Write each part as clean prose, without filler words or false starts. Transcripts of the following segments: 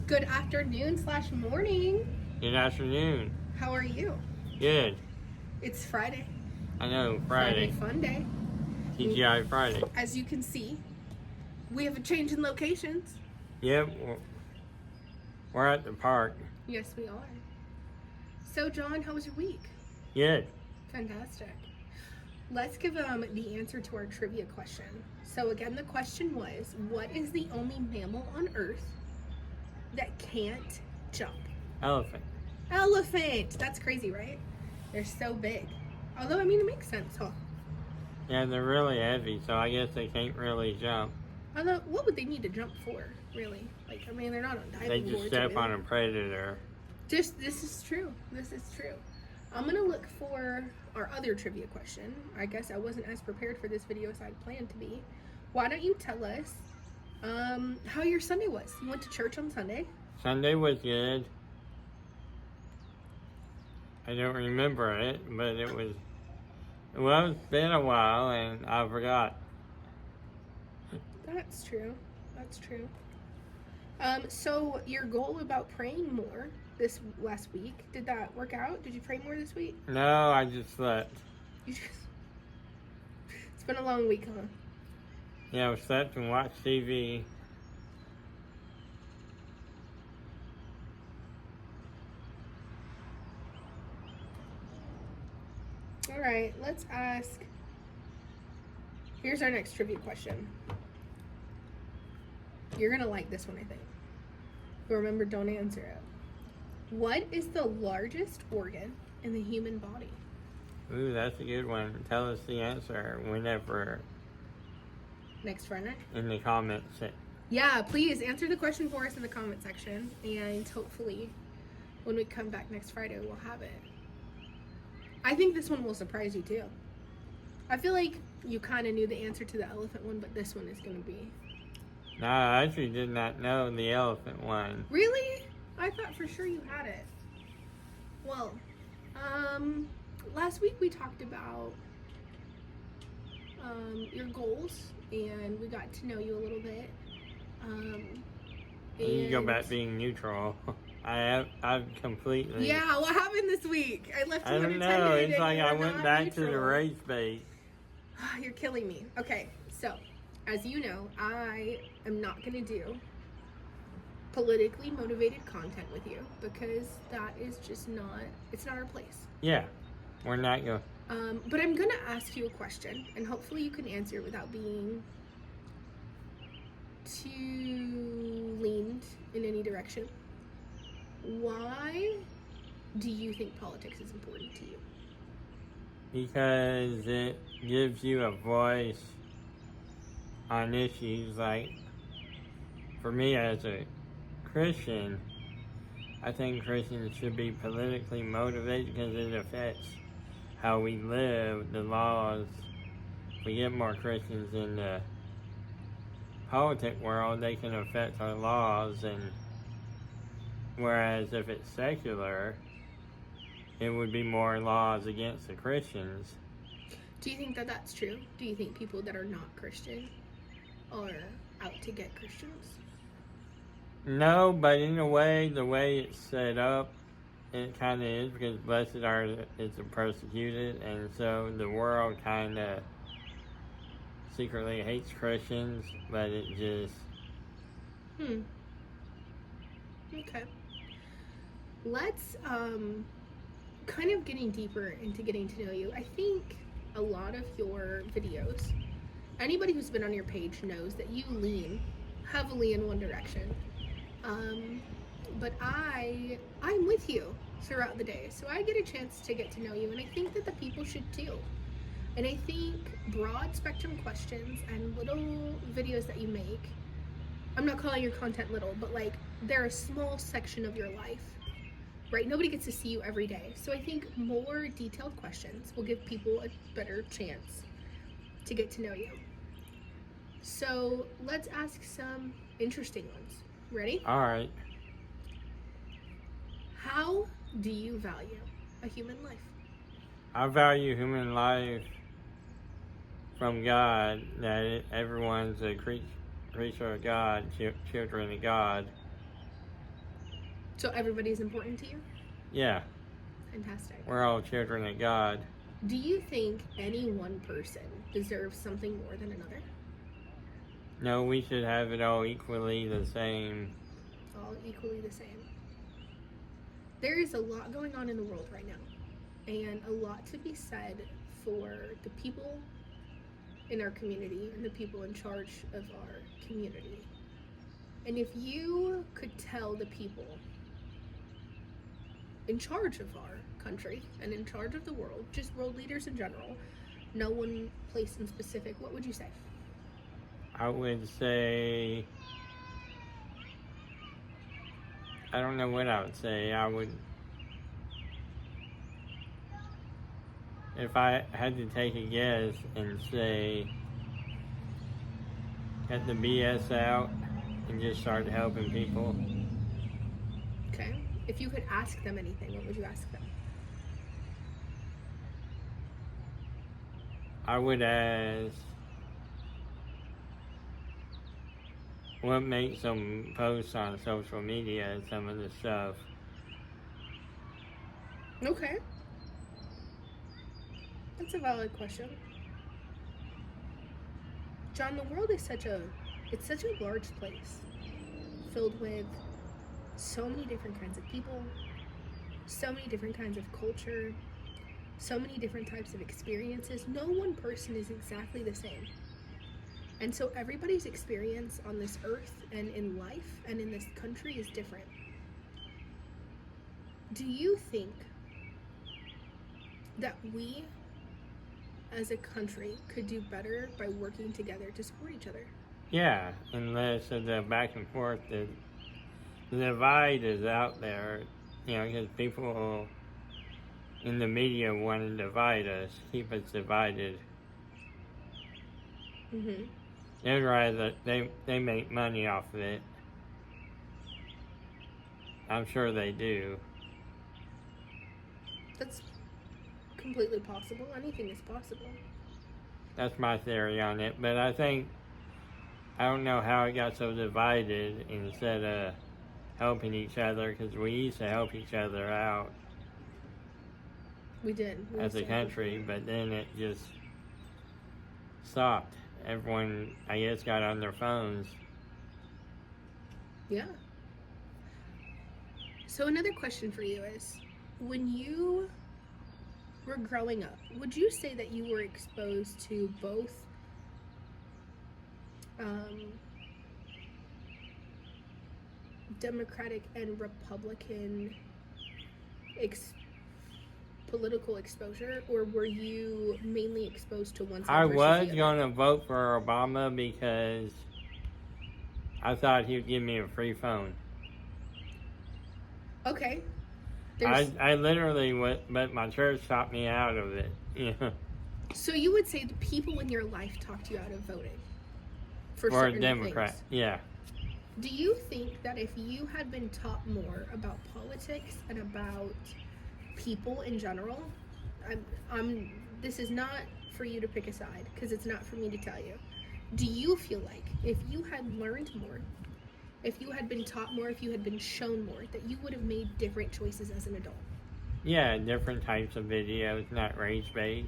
Good afternoon / morning. Good afternoon. How are you? Good. It's Friday. I know, Friday Friday. fun day. TGI Friday. As you can see, we have a change in locations. Yep, we're at the park. Yes, we are. So, John, how was your week? Good. Fantastic. Let's give the answer to our trivia question. So, again, the question was, what is the only mammal on Earth that can't jump? Elephant. Elephant! That's crazy, right? They're so big. Although, I mean, it makes sense, huh? Yeah, they're really heavy, so I guess they can't really jump. Although, what would they need to jump for, really? Like, I mean, they're not on diving They boards. just step on a predator. This is true. This is true. I'm gonna look for our other trivia question. I guess I wasn't as prepared for this video as I'd planned to be. Why don't you tell us how your Sunday was? You went to church on Sunday? Sunday was good. I don't remember it, but well, it's been a while and I forgot. That's true. That's true. So your goal about praying more this last week, did that work out? Did you pray more this week? No, I just slept. It's been a long week, huh? Yeah, I slept and watched TV. All right, let's ask. Here's our next trivia question. You're gonna like this one, I think. But remember, don't answer it. What is the largest organ in the human body? Ooh, that's a good one. Tell us the answer whenever Next Friday? in the comments. Yeah, please answer the question for us in the comment section. And hopefully, when we come back next Friday, we'll have it. I think this one will surprise you too. I feel like you kind of knew the answer to the elephant one, but this one is going to be... No, I actually did not know the elephant one. Really? I thought for sure you had it. Well, last week we talked about your goals, and we got to know you a little bit. You go back being neutral. I've completely... Yeah, what happened this week? I left you I don't unattended. know, it's like you I were went not back to the neutral. race base. You're killing me. Okay, so, as you know, I am not going to do politically motivated content with you because that is just not, it's not our place. Yeah, we're not going... But I'm going to ask you a question, and hopefully you can answer it without being too leaned in any direction. Why do you think politics is important to you? Because it gives you a voice on issues like, for me as a Christian, I think Christians should be politically motivated because it affects how we live, the laws. If we get more Christians in the politic world, they can affect our laws, and whereas if it's secular, it would be more laws against the Christians. Do you think that that's true? Do you think people that are not Christian are out to get Christians? No, but in a way, the way it's set up, it kind of is, because blessed are the persecuted, and so the world kind of secretly hates Christians, but it just... Okay. Let's, kind of getting deeper into getting to know you. I think a lot of your videos, anybody who's been on your page knows that you lean heavily in one direction. But I'm with you throughout the day, so I get a chance to get to know you, and I think that the people should too. And I think broad spectrum questions and little videos that you make, I'm not calling your content little, but like they're a small section of your life, right? Nobody gets to see you every day. So I think more detailed questions will give people a better chance to get to know you. So let's ask some interesting ones. Ready? All right. How do you value a human life? I value human life from God, that everyone's a creature of God, children of God. So everybody's important to you? Yeah, Fantastic. we're all children of God. Do you think any one person deserves something more than another? No, we should have it all equally the same. All equally the same. There is a lot going on in the world right now, and a lot to be said for the people in our community and the people in charge of our community. And if you could tell the people in charge of our country and in charge of the world, just world leaders in general, no one place in specific, what would you say? I would say, I don't know what I would say. If I had to take a guess and say, get the BS out and just start helping people. Okay. If you could ask them anything, what would you ask them? I would ask, what makes them post on social media and some of the stuff. Okay. That's a valid question. John, the world is such a large place, filled with so many different kinds of people, so many different kinds of culture, so many different types of experiences. No one person is exactly the same. And so everybody's experience on this earth and in life and in this country is different. Do you think that we as a country could do better by working together to support each other? Yeah, unless the back and forth, the divide is out there, because people in the media want to divide us, keep us divided. Mm-hmm. They'd rather, they make money off of it. I'm sure they do. That's completely possible. Anything is possible. That's my theory on it. But I don't know how it got so divided instead of helping each other, because we used to help each other out. We did. As a country, but then it just stopped. Everyone, I guess, got on their phones. Yeah. So another question for you is, when you were growing up, would you say that you were exposed to both Democratic and Republican political exposure, or were you mainly exposed to one side? I versus was the going other? to vote for Obama because I thought he would give me a free phone. Okay. I literally went, but my church talked me out of it. So you would say the people in your life talked you out of voting for For a certain Democrat, things. yeah. Do you think that if you had been taught more about politics and about people in general, this is not for you to pick a side, because it's not for me to tell you. Do you feel like if you had learned more, if you had been taught more, if you had been shown more, that you would have made different choices as an adult? Yeah, different types of videos, not rage bait.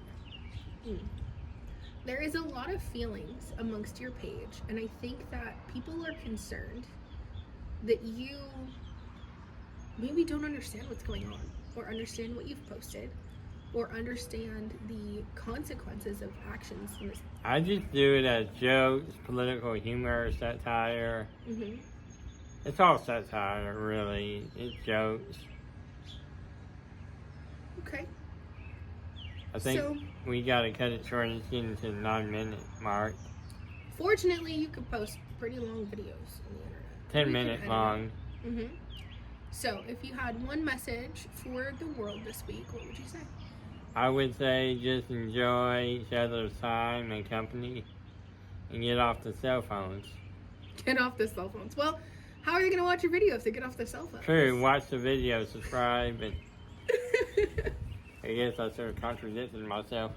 There is a lot of feelings amongst your page, and I think that people are concerned that you maybe don't understand what's going on, or understand what you've posted, or understand the consequences of actions in this. I just do it as jokes, political humor, satire. Mm-hmm. It's all satire, really. It's jokes. Okay. I think So, we gotta cut it short and get into the 9-minute mark. fortunately, you could post pretty long videos on the internet. 10-minute long. Mm-hmm. So, if you had one message for the world this week, what would you say? I would say just enjoy each other's time and company and get off the cell phones. Get off the cell phones. Well, how are they going to watch your video if they get off their cell phones? True, watch the video, subscribe, and I guess I sort of contradicted myself.